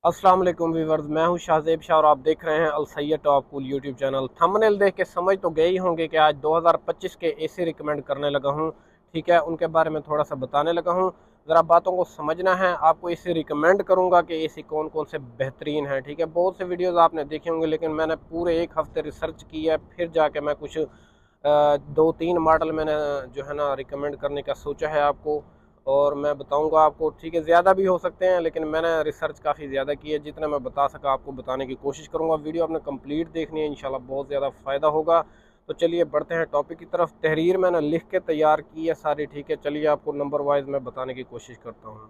अस्सलाम वालेकुम व्यूवर्स, मैं हूं शाहजेब शाह और आप देख रहे हैं Al Sayyed top cool YouTube channel. Thumbnail देख के समझ तो गए ही होंगे कि आज 2025 के एसी रिकमेंड करने लगा हूं। ठीक है, उनके बारे में थोड़ा सा बताने लगा हूं। ज़रा बातों को समझना है, आपको एसी रिकमेंड करूंगा कि एसी कौन कौन से बेहतरीन है। ठीक है, बहुत से वीडियोस आपने देखे होंगे, लेकिन मैंने पूरे एक हफ्ते रिसर्च की है, फिर जाके मैं कुछ दो तीन मॉडल मैंने जो है ना रिकमेंड करने का सोचा है आपको, और मैं बताऊंगा आपको। ठीक है, ज़्यादा भी हो सकते हैं, लेकिन मैंने रिसर्च काफ़ी ज़्यादा की है। जितना मैं बता सका आपको बताने की कोशिश करूंगा। वीडियो आपने कंप्लीट देखनी है, इंशाल्लाह बहुत ज़्यादा फ़ायदा होगा। तो चलिए बढ़ते हैं टॉपिक की तरफ। तहरीर मैंने लिख के तैयार की है सारी। ठीक है, चलिए आपको नंबर वाइज मैं बताने की कोशिश करता हूँ।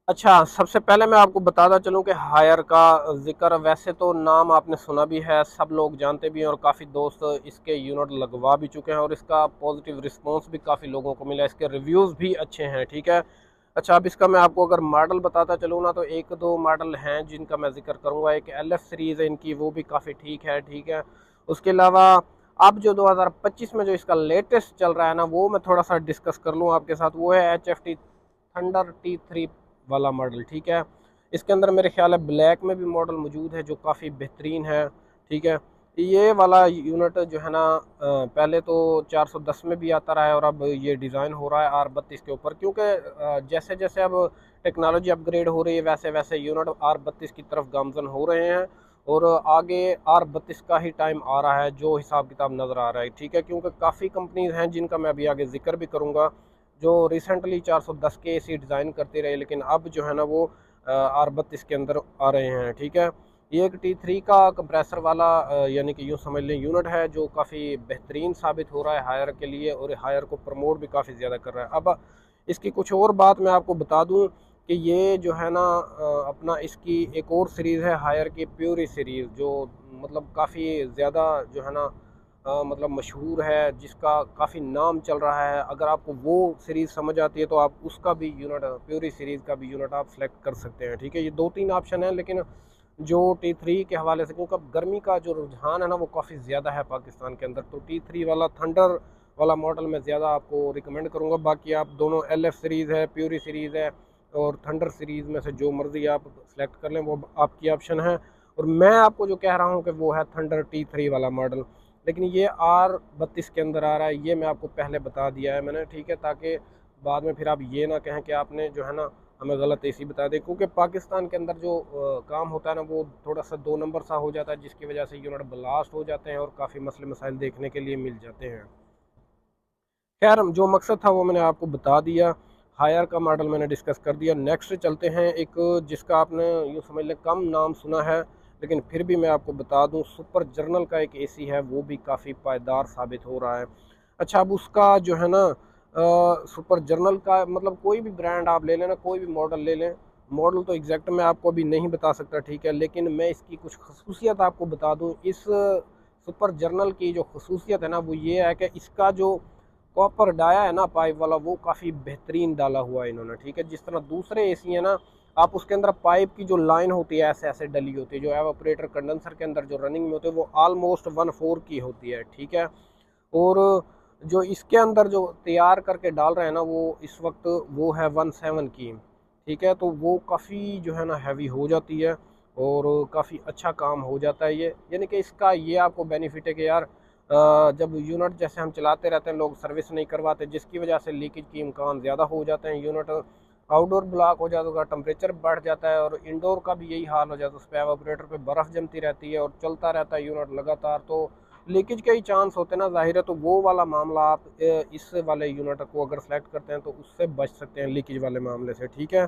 अच्छा, सबसे पहले मैं आपको बताता चलूं कि हायर का जिक्र, वैसे तो नाम आपने सुना भी है, सब लोग जानते भी हैं, और काफ़ी दोस्त इसके यूनिट लगवा भी चुके हैं, और इसका पॉजिटिव रिस्पांस भी काफ़ी लोगों को मिला है। इसके रिव्यूज़ भी अच्छे हैं। ठीक है, अच्छा, अब इसका मैं आपको अगर मॉडल बताता चलूँ ना, तो एक दो मॉडल हैं जिनका मैं जिक्र करूँगा। एक एल एफ सीरीज़ है इनकी, वो भी काफ़ी ठीक है। ठीक है, उसके अलावा अब जो 2025 में जो इसका लेटेस्ट चल रहा है ना, वो मैं थोड़ा सा डिस्कस कर लूँ आपके साथ। वो है H F T thunder T3 वाला मॉडल। ठीक है, इसके अंदर मेरे ख्याल है ब्लैक में भी मॉडल मौजूद है जो काफ़ी बेहतरीन है। ठीक है, ये वाला यूनिट जो है ना, पहले तो 410 में भी आता रहा है, और अब ये डिज़ाइन हो रहा है R32 के ऊपर, क्योंकि जैसे जैसे अब टेक्नोलॉजी अपग्रेड हो रही है, वैसे वैसे यूनिट R32 की तरफ गामजन हो रहे हैं, और आगे R32 का ही टाइम आ रहा है जो हिसाब किताब नज़र आ रहा है। ठीक है, क्योंकि काफ़ी कंपनीज हैं जिनका मैं अभी आगे जिक्र भी करूँगा, जो रिसेंटली 410 के एसी डिज़ाइन करते रहे, लेकिन अब जो है ना वो R32 के अंदर आ रहे हैं। ठीक है, ये एक T3 का कंप्रेसर वाला यानी कि यूँ समझ लें यूनिट है, जो काफ़ी बेहतरीन साबित हो रहा है हायर के लिए, और हायर को प्रमोट भी काफ़ी ज़्यादा कर रहा है। अब इसकी कुछ और बात मैं आपको बता दूं कि ये जो है ना, अपना इसकी एक और सीरीज़ है हायर की, प्यूरी सीरीज़, जो मतलब काफ़ी ज़्यादा जो है ना मतलब मशहूर है, जिसका काफ़ी नाम चल रहा है। अगर आपको वो सीरीज़ समझ आती है तो आप उसका भी यूनिट, प्यूरी सीरीज़ का भी यूनिट आप सेलेक्ट कर सकते हैं। ठीक है, ये दो तीन ऑप्शन है, लेकिन जो T3 के हवाले से, क्योंकि अब गर्मी का जो रुझान है ना वो काफ़ी ज़्यादा है पाकिस्तान के अंदर, तो T3 वाला थंडर वाला मॉडल मैं ज़्यादा आपको रिकमेंड करूँगा। बाकी आप दोनों LF सीरीज़ है, प्यूरी सीरीज़ है, और थंडर सीरीज़ में से जो मर्ज़ी आप सेलेक्ट कर लें, वो आपकी ऑप्शन है। और मैं आपको जो कह रहा हूँ कि वो है थंडर T3 वाला मॉडल, लेकिन ये R32 के अंदर आ रहा है, ये मैं आपको पहले बता दिया है मैंने। ठीक है, ताकि बाद में फिर आप ये ना कहें कि आपने जो है ना हमें गलत एसी बता दें, क्योंकि पाकिस्तान के अंदर जो काम होता है ना, वो थोड़ा सा दो नंबर सा हो जाता है, जिसकी वजह से यूनिट ब्लास्ट हो जाते हैं और काफ़ी मसले मसाइल देखने के लिए मिल जाते हैं। खैर, जो मकसद था वो मैंने आपको बता दिया। हायर का मॉडल मैंने डिस्कस कर दिया। नेक्स्ट चलते हैं एक जिसका आपने यूँ समझ लें कम नाम सुना है, लेकिन फिर भी मैं आपको बता दूं, सुपर जर्नल का एक एसी है, वो भी काफ़ी पायदार साबित हो रहा है। अच्छा, अब उसका जो है ना सुपर जर्नल का मतलब कोई भी ब्रांड आप ले लें ना, कोई भी मॉडल ले लें, मॉडल तो एग्जैक्ट मैं आपको अभी नहीं बता सकता। ठीक है, लेकिन मैं इसकी कुछ खसूसियत आपको बता दूं। इस सुपर जर्नल की जो खसूसियत है ना, वो ये है कि इसका जो कॉपर डाया है ना पाइप वाला, वो काफ़ी बेहतरीन डाला हुआ है इन्होंने। ठीक है, जिस तरह दूसरे एसी है ना, आप उसके अंदर पाइप की जो लाइन होती है ऐसे ऐसे डली होती है, जो एवापोरेटर कंडेंसर के अंदर जो रनिंग में होती है, वो ऑलमोस्ट 1/4 की होती है। ठीक है, और जो इसके अंदर जो तैयार करके डाल रहे हैं ना, वो इस वक्त वो है 1/7 की। ठीक है, तो वो काफ़ी जो है ना हैवी हो जाती है, और काफ़ी अच्छा काम हो जाता है ये। यानी कि इसका ये आपको बेनिफिट है कि यार जब यूनिट जैसे हम चलाते रहते हैं, लोग सर्विस नहीं करवाते, जिसकी वजह से लीकेज के इम्कान ज़्यादा हो जाते हैं। यूनिट आउटडोर ब्लॉक हो जाता है, टेम्परेचर बढ़ जाता है, और इंडोर का भी यही हाल हो जाता है। उस पर एवापोरेटर पे बर्फ़ जमती रहती है और चलता रहता है यूनिट लगातार, तो लीकेज के ही चांस होते हैं ना, ज़ाहिर है। तो वो वाला मामला आप इस वाले यूनिट को अगर सेलेक्ट करते हैं तो उससे बच सकते हैं, लीकेज वाले मामले से। ठीक है,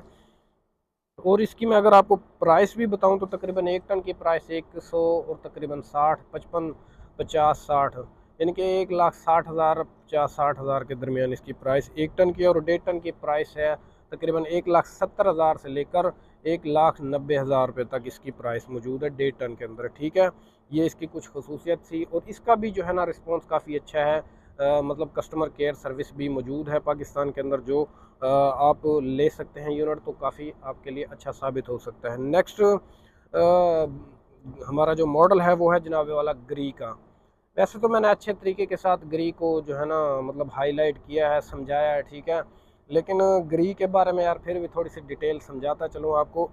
और इसकी मैं अगर आपको प्राइस भी बताऊं, तो तकरीबन एक टन की प्राइस 100 और तकरीबन 60, 55, 50, 60, यानी कि 1,60,000, 50-60 हज़ार के दरमियान इसकी प्राइस एक टन की। और 1.5 टन की प्राइस है तकरीबन 1,70,000 से लेकर 1,90,000 रुपये तक इसकी प्राइस मौजूद है 1.5 टन के अंदर। ठीक है, ये इसकी कुछ खसूसियत थी, और इसका भी जो है ना रिस्पॉन्स काफ़ी अच्छा है। मतलब कस्टमर केयर सर्विस भी मौजूद है पाकिस्तान के अंदर, जो आप ले सकते हैं यूनिट, तो काफ़ी आपके लिए अच्छा साबित हो सकता है। नेक्स्ट हमारा जो मॉडल है वो है जनाबे वाला ग्री का। वैसे तो मैंने अच्छे तरीके के साथ ग्री को जो है ना मतलब हाईलाइट किया है, समझाया है। ठीक है, लेकिन ग्री के बारे में यार फिर भी थोड़ी सी डिटेल समझाता चलूँ आपको।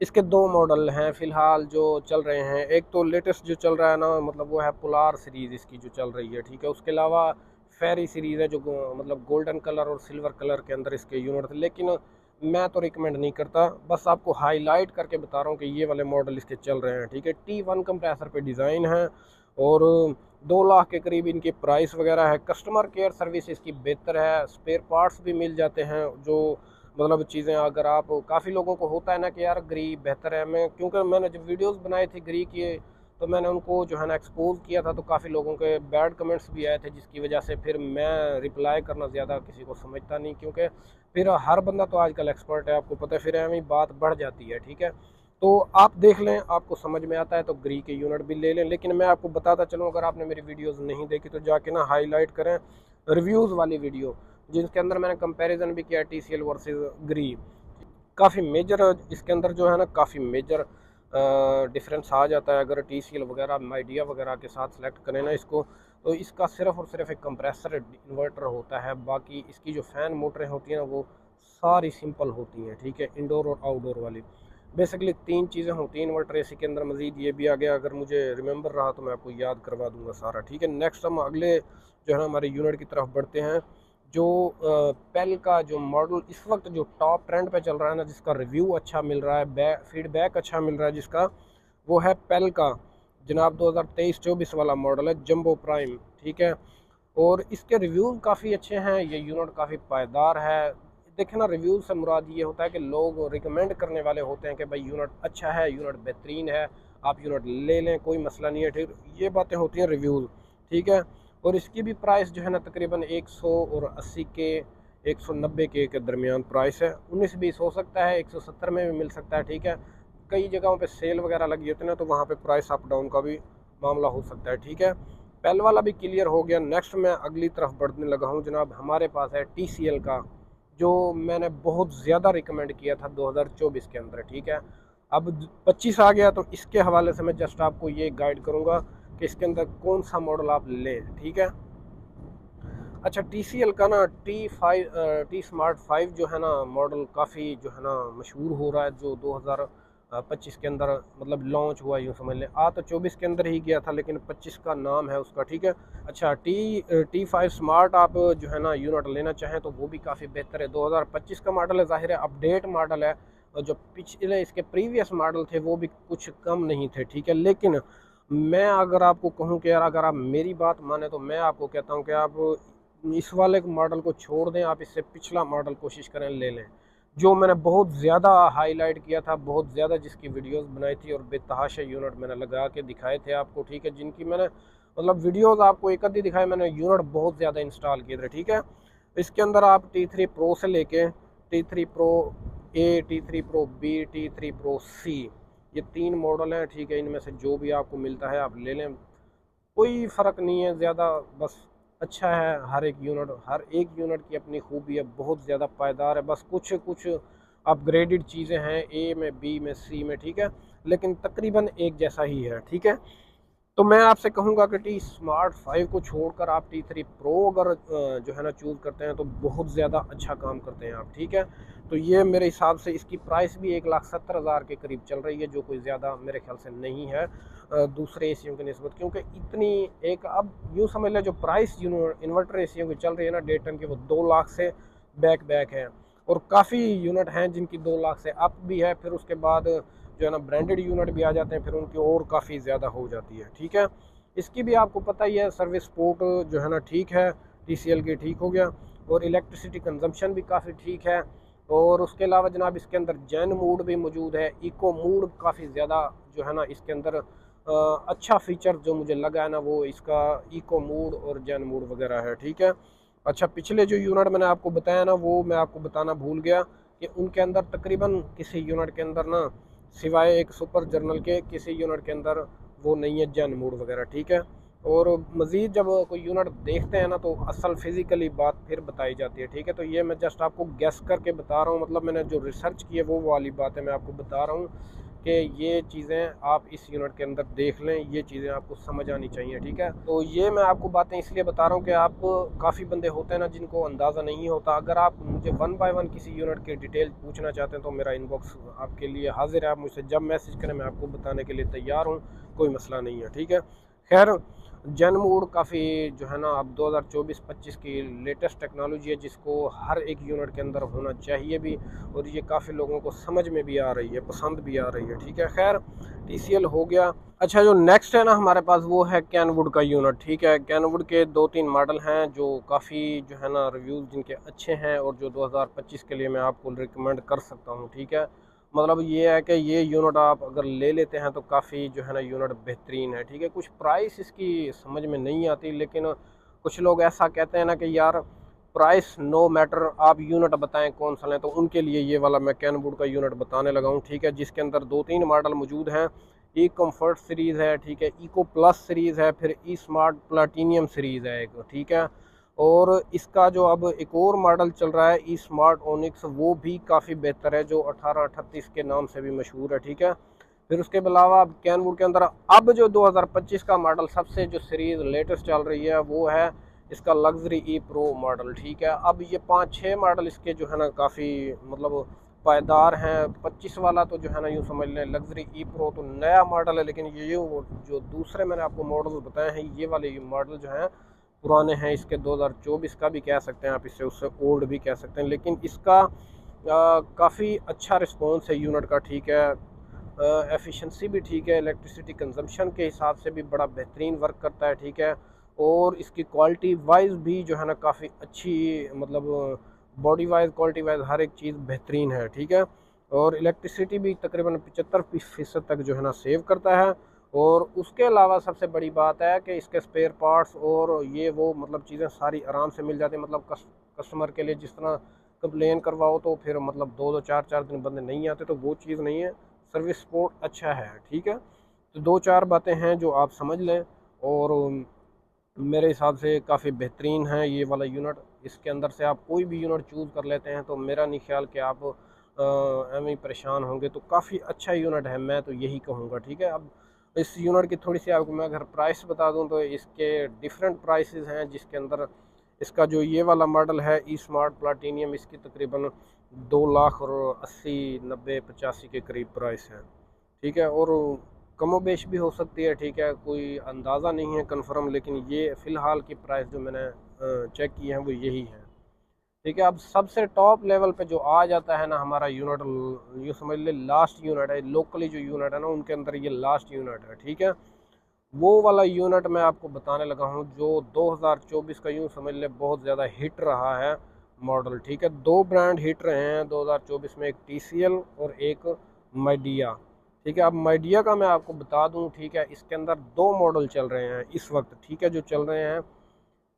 इसके दो मॉडल हैं फ़िलहाल जो चल रहे हैं। एक तो लेटेस्ट जो चल रहा है ना, मतलब वो है पोलार सीरीज़ इसकी जो चल रही है, ठीक है। उसके अलावा फेरी सीरीज़ है जो मतलब गोल्डन कलर और सिल्वर कलर के अंदर इसके यूनिट थे, लेकिन मैं तो रिकमेंड नहीं करता, बस आपको हाईलाइट करके बता रहा हूँ कि ये वाले मॉडल इसके चल रहे हैं, ठीक है। T1 कंप्रेसर पे डिज़ाइन है और 2 लाख के करीब इनकी प्राइस वगैरह है। कस्टमर केयर सर्विस इसकी बेहतर है, स्पेयर पार्ट्स भी मिल जाते हैं, जो मतलब चीज़ें अगर आप, काफ़ी लोगों को होता है ना कि यार ग्री बेहतर है, मैं क्योंकि मैंने जब वीडियोस बनाए थे ग्री की, तो मैंने उनको जो है ना एक्सपोज किया था, तो काफ़ी लोगों के बैड कमेंट्स भी आए थे, जिसकी वजह से फिर मैं रिप्लाई करना ज़्यादा किसी को समझता नहीं, क्योंकि फिर हर बंदा तो आजकल एक्सपर्ट है, आपको पता है, फिर हमें बात बढ़ जाती है, ठीक है। तो आप देख लें, आपको समझ में आता है तो ग्री के यूनिट भी ले लें, लेकिन मैं आपको बताता चलूँ, अगर आपने मेरी वीडियोस नहीं देखी तो जाके ना हाईलाइट करें रिव्यूज़ वाली वीडियो, जिसके अंदर मैंने कंपैरिजन भी किया TCL वर्सेस ग्री। काफ़ी मेजर इसके अंदर जो है ना, काफ़ी मेजर डिफरेंस आ जाता है। अगर TCL वगैरह माइडिया वगैरह के साथ सेलेक्ट करें ना इसको, तो इसका सिर्फ और सिर्फ एक कंप्रेसर इन्वर्टर होता है, बाकी इसकी जो फ़ैन मोटरें होती हैं ना वो सारी सिंपल होती हैं, ठीक है, इंडोर और आउटडोर वाली। बेसिकली 3 चीज़ें होती हैं इन्वर्टर एसी के अंदर, मज़ीद ये भी आ गया, अगर मुझे रिमेंबर रहा तो मैं आपको याद करवा दूंगा सारा, ठीक है। नेक्स्ट हम अगले जो है ना हमारे यूनिट की तरफ बढ़ते हैं। जो पेल का जो मॉडल इस वक्त जो टॉप ट्रेंड पे चल रहा है ना, जिसका रिव्यू अच्छा मिल रहा है, फीडबैक अच्छा मिल रहा है जिसका, वो है पेल का जनाब 2023-24 वाला मॉडल है, जंबो प्राइम, ठीक है। और इसके रिव्यूज़ काफ़ी अच्छे हैं, ये यूनिट काफ़ी पायदार है। देखें ना, रिव्यू से मुराद ये होता है कि लोग रिकमेंड करने वाले होते हैं कि भाई यूनिट अच्छा है, यूनिट बेहतरीन है, आप यूनिट ले लें, कोई मसला नहीं है, ठीक। ये बातें होती हैं रिव्यूज़, ठीक है। और इसकी भी प्राइस जो है ना तकरीबन 180 के 190 के दरमियान प्राइस है। 19-20 हो सकता है, 170 में भी मिल सकता है, ठीक है। कई जगहों पे सेल वगैरह लगी होती है ना, तो वहाँ पे प्राइस अप डाउन का भी मामला हो सकता है, ठीक है। पहल वाला भी क्लियर हो गया। नेक्स्ट मैं अगली तरफ बढ़ने लगा हूँ जनाब, हमारे पास है TCL का, जो मैंने बहुत ज़्यादा रिकमेंड किया था 2024 के अंदर, ठीक है। अब 25 आ गया, तो इसके हवाले से मैं जस्ट आपको ये गाइड करूँगा कि इसके अंदर कौन सा मॉडल आप लें, ठीक है। अच्छा, TCL का ना T स्मार्ट 5 जो है ना मॉडल काफ़ी जो है ना मशहूर हो रहा है, जो 2025 के अंदर मतलब लॉन्च हुआ, यूँ समझ लें। तो 24 के अंदर ही गया था, लेकिन 25 का नाम है उसका, ठीक है। अच्छा, T5 स्मार्ट आप जो है ना यूनिट लेना चाहें तो वो भी काफ़ी बेहतर है। 2025 का मॉडल है, ज़ाहिर है अपडेट मॉडल है, और जो पिछले इसके प्रीवियस मॉडल थे वो भी कुछ कम नहीं थे, ठीक है। लेकिन मैं अगर आपको कहूँ कि यार अगर आप मेरी बात माने, तो मैं आपको कहता हूँ कि आप इस वाले मॉडल को छोड़ दें, आप इससे पिछला मॉडल कोशिश करें ले लें, जो मैंने बहुत ज़्यादा हाईलाइट किया था, बहुत ज़्यादा जिसकी वीडियोस बनाई थी, और बेतहाशा यूनिट मैंने लगा के दिखाए थे आपको, ठीक है। जिनकी मैंने मतलब वीडियोस आपको एक आधी दिखाई, मैंने यूनिट बहुत ज़्यादा इंस्टॉल किए थे, ठीक है। इसके अंदर आप T3 Pro से लेके T3 Pro A, T3 Pro B, T3 Pro C, ये 3 मॉडल हैं, ठीक है। इनमें से जो भी आपको मिलता है आप ले लें, कोई फ़र्क नहीं है ज़्यादा, बस अच्छा है। हर एक यूनिट की अपनी खूबी है, बहुत ज़्यादा पायदार है, बस कुछ कुछ अपग्रेडेड चीज़ें हैं A में, B में, C में, ठीक है, लेकिन तकरीबन एक जैसा ही है, ठीक है। तो मैं आपसे कहूँगा कि T स्मार्ट 5 को छोड़कर आप T3 Pro अगर जो है ना चूज़ करते हैं, तो बहुत ज़्यादा अच्छा काम करते हैं आप, ठीक है। तो ये मेरे हिसाब से इसकी प्राइस भी 1,70,000 के करीब चल रही है, जो कोई ज़्यादा मेरे ख्याल से नहीं है दूसरे एसियों की निस्बत, क्योंकि इतनी एक, अब यूँ समझ लें जो प्राइस इन्वर्टर एसियों की चल रही है ना डे टन की, वो 2 लाख से बैक है, और काफ़ी यूनिट हैं जिनकी 2 लाख से अप भी है। फिर उसके बाद जो है ना ब्रांडेड यूनिट भी आ जाते हैं, फिर उनकी और काफ़ी ज़्यादा हो जाती है, ठीक है। इसकी भी आपको पता ही है, सर्विस सपोर्ट जो है ना ठीक है, TCL की ठीक हो गया, और इलेक्ट्रिसिटी कंजम्पशन भी काफ़ी ठीक है। और उसके अलावा जनाब इसके अंदर जैन मूड भी मौजूद है, इको मूड काफ़ी ज़्यादा जो है ना इसके अंदर अच्छा फीचर जो मुझे लगा है ना, वो इसका इको मूड और जैन मूड वगैरह है, ठीक है। अच्छा, पिछले जो यूनिट मैंने आपको बताया ना, वो मैं आपको बताना भूल गया कि उनके अंदर तकरीबन किसी यूनिट के अंदर ना, सिवाय एक सुपर जर्नल के, किसी यूनिट के अंदर वो नहीं है जैन मूड वगैरह, ठीक है। और मज़ीद जब कोई यूनिट देखते हैं ना, तो असल फिज़िकली बात फिर बताई जाती है, ठीक है। तो ये मैं जस्ट आपको गेस करके बता रहा हूँ, मतलब मैंने जो रिसर्च की है वो वाली बात है मैं आपको बता रहा हूँ कि ये चीज़ें आप इस यूनिट के अंदर देख लें, ये चीज़ें आपको समझ आनी चाहिए, ठीक है। तो ये मैं आपको बातें इसलिए बता रहा हूँ कि आप काफ़ी बंदे होते हैं ना जिनको अंदाज़ा नहीं होता। अगर आप मुझे वन बाय वन किसी यूनिट की डिटेल पूछना चाहते हैं तो मेरा इनबॉक्स आपके लिए हाजिर है, आप मुझसे जब मैसेज करें मैं आपको बताने के लिए तैयार हूँ, कोई मसला नहीं है, ठीक है। खैर, जेन मोड काफ़ी जो है ना अब 2024-25 की लेटेस्ट टेक्नोलॉजी है जिसको हर एक यूनिट के अंदर होना चाहिए भी, और ये काफ़ी लोगों को समझ में भी आ रही है, पसंद भी आ रही है, ठीक है। खैर, TCL हो गया। अच्छा, जो नेक्स्ट है ना हमारे पास वो है कैनवुड का यूनिट, ठीक है। कैनवुड के 2-3 मॉडल हैं जो काफ़ी जो है ना रिव्यूज़ जिनके अच्छे हैं और जो 2025 के लिए मैं आपको रिकमेंड कर सकता हूँ, ठीक है। मतलब ये है कि ये यूनिट आप अगर ले लेते हैं तो काफ़ी जो है ना यूनिट बेहतरीन है, ठीक है। कुछ प्राइस इसकी समझ में नहीं आती, लेकिन कुछ लोग ऐसा कहते हैं ना कि यार प्राइस नो मैटर, आप यूनिट बताएं कौन सा लें, तो उनके लिए ये वाला मैं कैनवुड का यूनिट बताने लगा हूँ, ठीक है। जिसके अंदर 2-3 मॉडल मौजूद हैं। ई कम्फर्ट सीरीज़ है, ठीक है, इको प्लस सीरीज़ है, फिर ई स्मार्ट प्लाटीनियम सीरीज़ है एक, ठीक है। और इसका जो अब एक और मॉडल चल रहा है ई स्मार्ट ओनिक्स, वो भी काफ़ी बेहतर है, जो 1838 के नाम से भी मशहूर है, ठीक है। फिर उसके अलावा कैनवुड के अंदर अब जो 2025 का मॉडल सबसे जो सीरीज़ लेटेस्ट चल रही है वो है इसका लग्जरी ई प्रो मॉडल, ठीक है। अब ये 5-6 मॉडल इसके जो है ना काफ़ी मतलब पायदार हैं। 25 वाला तो जो है ना यूँ समझ लें लग्जरी ई प्रो तो नया मॉडल है, लेकिन ये जो दूसरे मैंने आपको मॉडल बताए हैं ये वाले मॉडल जो हैं पुराने हैं। इसके 2024 का भी कह सकते हैं आप, इससे उससे ओल्ड भी कह सकते हैं, लेकिन इसका काफ़ी अच्छा रिस्पॉन्स है यूनिट का, ठीक है। एफिशिएंसी भी ठीक है, इलेक्ट्रिसिटी कंजम्पशन के हिसाब से भी बड़ा बेहतरीन वर्क करता है, ठीक है। और इसकी क्वालिटी वाइज भी जो है ना काफ़ी अच्छी, मतलब बॉडी वाइज क्वालिटी वाइज हर एक चीज़ बेहतरीन है, ठीक है। और इलेक्ट्रिसिटी भी तकरीबन 75% तक जो है ना सेव करता है। और उसके अलावा सबसे बड़ी बात है कि इसके स्पेयर पार्ट्स और ये वो मतलब चीज़ें सारी आराम से मिल जाती हैं। मतलब कस्टमर के लिए जिस तरह कंप्लेन करवाओ तो फिर मतलब 2-2 4-4 दिन बंदे नहीं आते, तो वो चीज़ नहीं है। सर्विस सपोर्ट अच्छा है, ठीक है। तो 2-4 बातें हैं जो आप समझ लें, और मेरे हिसाब से काफ़ी बेहतरीन है ये वाला यूनिट। इसके अंदर से आप कोई भी यूनिट चूज़ कर लेते हैं तो मेरा नहीं ख्याल कि आप एवं ही परेशान होंगे। तो काफ़ी अच्छा यूनिट है, मैं तो यही कहूँगा, ठीक है। अब इस यूनिट की थोड़ी सी आपको मैं अगर प्राइस बता दूं तो इसके डिफरेंट प्राइसेस हैं, जिसके अंदर इसका जो ये वाला मॉडल है ई स्मार्ट प्लाटीनियम, इसकी तकरीबन 2,80,90,85 के करीब प्राइस है, ठीक है। और कमोबेश भी हो सकती है, ठीक है, कोई अंदाज़ा नहीं है कंफर्म, लेकिन ये फ़िलहाल की प्राइस जो मैंने चेक की है वो यही है, ठीक है। अब सबसे टॉप लेवल पे जो आ जाता है ना हमारा यूनिट, यूँ समझ ले लास्ट यूनिट है, लोकली जो यूनिट है ना उनके अंदर ये लास्ट यूनिट है, ठीक है। वो वाला यूनिट मैं आपको बताने लगा हूँ जो 2024 का यूँ समझ ले बहुत ज़्यादा हिट रहा है मॉडल, ठीक है। 2 ब्रांड हिट रहे हैं 2024 में, एक TCL और एक माइडिया, ठीक है। अब माइडिया का मैं आपको बता दूं, ठीक है, इसके अंदर 2 मॉडल चल रहे हैं इस वक्त, ठीक है, जो चल रहे हैं।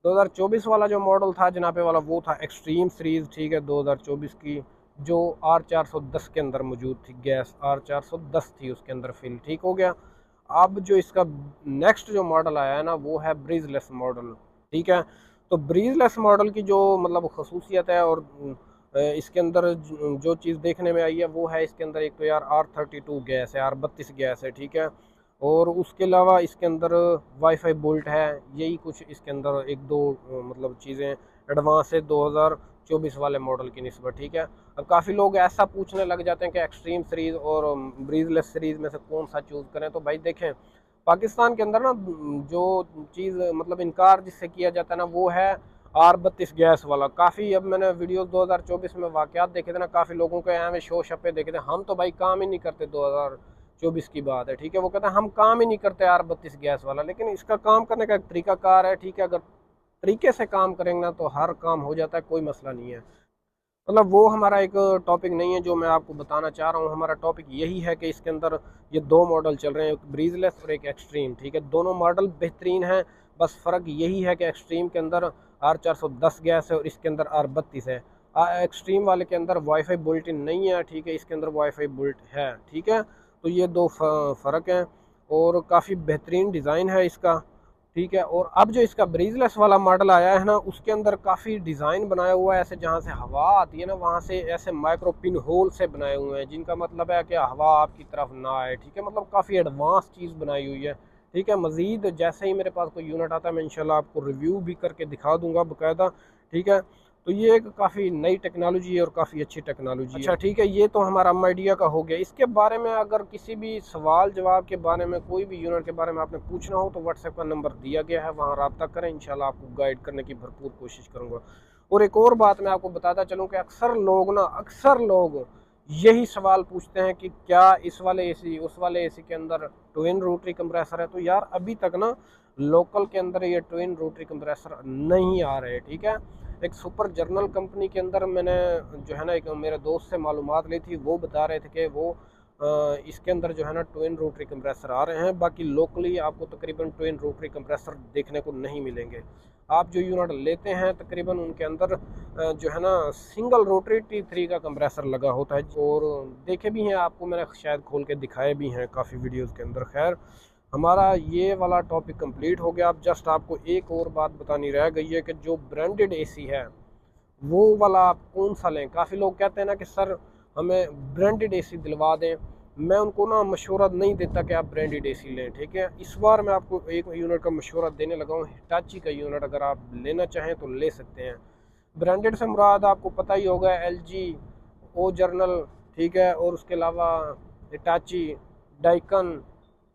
2024 वाला जो मॉडल था जनाबे वाला वो था एक्सट्रीम सीरीज़, ठीक है, 2024 की, जो R410 के अंदर मौजूद थी, गैस R410 थी उसके अंदर फिल, ठीक हो गया। अब जो इसका नेक्स्ट जो मॉडल आया है ना वो है ब्रीजलेस मॉडल, ठीक है। तो ब्रीजलेस मॉडल की जो मतलब खसूसियत है और इसके अंदर जो चीज़ देखने में आई है वो है इसके अंदर एक तो यार R32 गैस है, R32 गैस है, ठीक है। और उसके अलावा इसके अंदर वाईफाई बोल्ट है, यही कुछ इसके अंदर एक दो मतलब चीज़ें एडवांस है 2024 वाले मॉडल की निस्बत, ठीक है। अब काफ़ी लोग ऐसा पूछने लग जाते हैं कि एक्सट्रीम सीरीज़ और ब्रीजलेस सीरीज़ में से कौन सा चूज़ करें। तो भाई देखें, पाकिस्तान के अंदर ना जो चीज़ मतलब इनकार जिससे किया जाता है ना वो है R32 गैस वाला। काफ़ी अब मैंने वीडियो 2024 में वाक़यात देखे थे ना, काफ़ी लोगों के यहाँ में शो शप्पे देखे थे, हम तो भाई काम ही नहीं करते, 2024 की बात है, ठीक है। वो कहते हैं हम काम ही नहीं करते R32 गैस वाला, लेकिन इसका काम करने का एक तरीकाकार है, ठीक है। अगर तरीके से काम करेंगे ना तो हर काम हो जाता है, कोई मसला नहीं है। मतलब वो हमारा एक टॉपिक नहीं है जो मैं आपको बताना चाह रहा हूँ। हमारा टॉपिक यही है कि इसके अंदर ये 2 मॉडल चल रहे हैं, एक ब्रीजलेस और एक एक्सट्रीम, ठीक है। दोनों मॉडल बेहतरीन हैं, बस फ़र्क यही है कि एक्सट्रीम के अंदर R410 गैस है और इसके अंदर R32 है। एक्सट्रीम वाले के अंदर वाईफाई बुल्ट इन नहीं है, ठीक है, इसके अंदर वाईफाई बुल्ट है, ठीक है। तो ये 2 फ़र्क हैं और काफ़ी बेहतरीन डिज़ाइन है इसका। ठीक है। और अब जो इसका ब्रीजलेस वाला मॉडल आया है ना, उसके अंदर काफ़ी डिज़ाइन बनाया हुआ है ऐसे, जहाँ से हवा आती है ना वहाँ से ऐसे माइक्रो पिन होल से बनाए हुए हैं, जिनका मतलब है कि हवा आपकी तरफ ना आए। ठीक है, मतलब काफ़ी एडवांस चीज़ बनाई हुई है। ठीक है, मज़ीद जैसे ही मेरे पास कोई यूनिट आता है मैं इंशाल्लाह आपको रिव्यू भी करके दिखा दूंगा बाकायदा। ठीक है, तो ये एक काफ़ी नई टेक्नोलॉजी है और काफ़ी अच्छी टेक्नोलॉजी है। अच्छा ठीक है, ये तो हमारा आइडिया का हो गया। इसके बारे में अगर किसी भी सवाल जवाब के बारे में, कोई भी यूनिट के बारे में आपने पूछना हो तो व्हाट्सएप का नंबर दिया गया है, वहाँ रब्ता करें, इंशाल्लाह आपको गाइड करने की भरपूर कोशिश करूँगा। और एक और बात मैं आपको बताता चलूँ कि अक्सर लोग यही सवाल पूछते हैं कि क्या इस वाले एसी उस वाले एसी के अंदर ट्विन रोटरी कंप्रेसर है। तो यार अभी तक ना लोकल के अंदर ये ट्विन रोटरी कंप्रेसर नहीं आ रहे। ठीक है, एक सुपर जर्नल कंपनी के अंदर मैंने जो है ना एक मेरे दोस्त से मालूमात ली थी, वो बता रहे थे कि वो इसके अंदर जो है ना ट्विन रोटरी कंप्रेसर आ रहे हैं। बाकी लोकली आपको तकरीबन ट्विन रोटरी कंप्रेसर देखने को नहीं मिलेंगे। आप जो यूनिट लेते हैं तकरीबन उनके अंदर जो है ना सिंगल रोटरी T3 का कंप्रेसर लगा होता है। और देखे भी हैं आपको, मैंने शायद खोल के दिखाए भी हैं काफ़ी वीडियोस के अंदर। खैर, हमारा ये वाला टॉपिक कंप्लीट हो गया। अब जस्ट आपको एक और बात बतानी रह गई है कि जो ब्रांडेड एसी है वो वाला आप कौन सा लें। काफ़ी लोग कहते हैं ना कि सर हमें ब्रांडेड एसी दिलवा दें। मैं उनको ना मशवरा नहीं देता कि आप ब्रांडेड एसी लें। ठीक है, इस बार मैं आपको एक यूनिट का मशवरा देने लगा हूँ, हिटाची का यूनिट। अगर आप लेना चाहें तो ले सकते हैं। ब्रांडेड से मुराद आपको पता ही होगा LG, ओ जर्नल, ठीक है, और उसके अलावा हिटाची, डाइकन,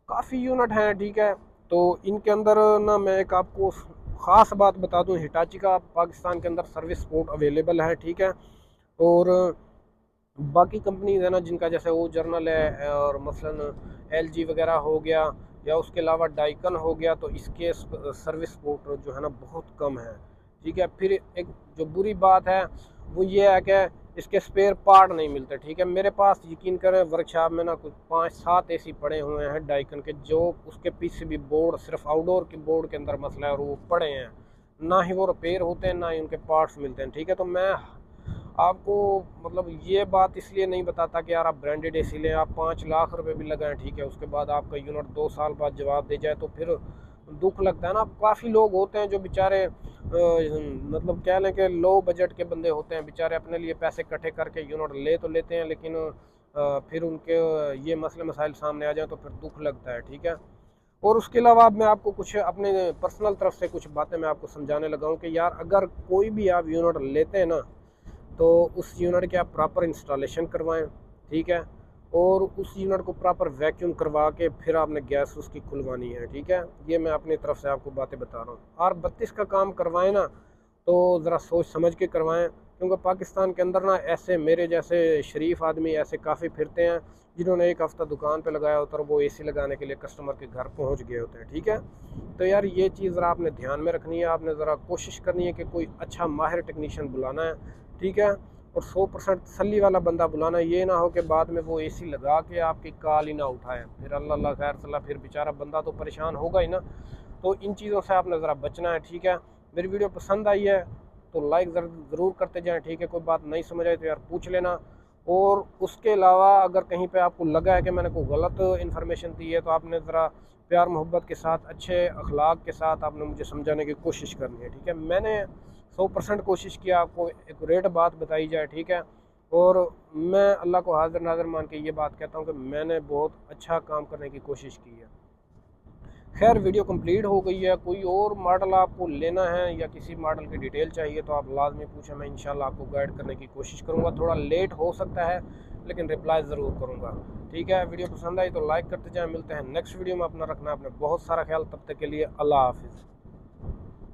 काफ़ी यूनिट हैं। ठीक है, तो इनके अंदर ना मैं एक आपको ख़ास बात बता दूं, हिटाची का पाकिस्तान के अंदर सर्विस सपोर्ट अवेलेबल है। ठीक है, और बाकी कंपनीज है ना जिनका जैसे वो जर्नल है और मसलन LG वगैरह हो गया या उसके अलावा डाइकन हो गया, तो इसके सर्विस सपोर्ट जो है ना बहुत कम है। ठीक है, फिर एक जो बुरी बात है वो ये है कि इसके स्पेयर पार्ट नहीं मिलते। ठीक है, मेरे पास यकीन करें वर्कशॉप में ना कुछ 5-7 एसी पड़े हुए हैं डाइकन के, जो उसके PCB बोर्ड सिर्फ आउटडोर के बोर्ड के अंदर मसला है और वो पड़े हैं, ना ही वो रिपेयर होते हैं ना ही उनके पार्ट्स मिलते हैं। ठीक है, तो मैं आपको मतलब ये बात इसलिए नहीं बताता कि यार आप ब्रांडेड एसी लें, आप 5 लाख रुपए भी लगाएं, ठीक है, उसके बाद आपका यूनिट 2 साल बाद जवाब दे जाए तो फिर दुख लगता है ना। काफ़ी लोग होते हैं जो बेचारे मतलब कह लें कि लो बजट के बंदे होते हैं, बेचारे अपने लिए पैसे इकट्ठे करके यूनिट ले तो लेते हैं, लेकिन फिर उनके ये मसले मसाइल सामने आ जाए तो फिर दुख लगता है। ठीक है, और उसके अलावा मैं आपको कुछ अपने पर्सनल तरफ से कुछ बातें मैं आपको समझाने लगा हूँ कि यार अगर कोई भी आप यूनिट लेते हैं ना तो उस यूनिट के आप प्रॉपर इंस्टॉलेशन करवाएं। ठीक है, और उस यूनिट को प्रॉपर वैक्यूम करवा के फिर आपने गैस उसकी खुलवानी है। ठीक है, ये मैं अपनी तरफ से आपको बातें बता रहा हूँ। और 32 का काम करवाएं ना तो ज़रा सोच समझ के करवाएं, क्योंकि पाकिस्तान के अंदर ना ऐसे मेरे जैसे शरीफ आदमी ऐसे काफ़ी फिरते हैं जिन्होंने एक हफ़्ता दुकान पे लगाया होता है और वो एसी लगाने के लिए कस्टमर के घर पहुंच गए होते हैं। ठीक है, तो यार ये चीज़ ज़रा आपने ध्यान में रखनी है, आपने ज़रा कोशिश करनी है कि कोई अच्छा माहिर टेक्नीशियन बुलाना है। ठीक है, और 100% तसल्ली वाला बंदा बुलाना, ये ना हो कि बाद में वो एसी लगा के आपकी कॉल ही ना उठाए, फिर अल्लाह खैर सल्ला, फिर बेचारा बंदा तो परेशान होगा ही ना। तो इन चीज़ों से आपने ज़रा बचना है। ठीक है, मेरी वीडियो पसंद आई है तो लाइक ज़रूर करते जाएं। ठीक है, कोई बात नहीं समझ आई तो यार पूछ लेना। और उसके अलावा अगर कहीं पे आपको लगा है कि मैंने कोई गलत इन्फॉर्मेशन दी है तो आपने ज़रा प्यार मोहब्बत के साथ, अच्छे अखलाक के साथ आपने मुझे समझाने की कोशिश करनी है। ठीक है, मैंने 100% कोशिश किया आपको एक्यूरेट बात बताई जाए। ठीक है, और मैं अल्लाह को हाजिर नाज़र मान के ये बात कहता हूँ कि मैंने बहुत अच्छा काम करने की कोशिश की है। खैर, वीडियो कंप्लीट हो गई है। कोई और मॉडल आपको लेना है या किसी मॉडल की डिटेल चाहिए तो आप लाजमी पूछें, मैं इंशाल्लाह आपको गाइड करने की कोशिश करूँगा। थोड़ा लेट हो सकता है लेकिन रिप्लाई ज़रूर करूँगा। ठीक है, वीडियो पसंद आई तो लाइक करते जाएँ। मिलते हैं नेक्स्ट वीडियो में। अपना रखना आपने बहुत सारा ख्याल, तब तक के लिए अल्लाह हाफिज़।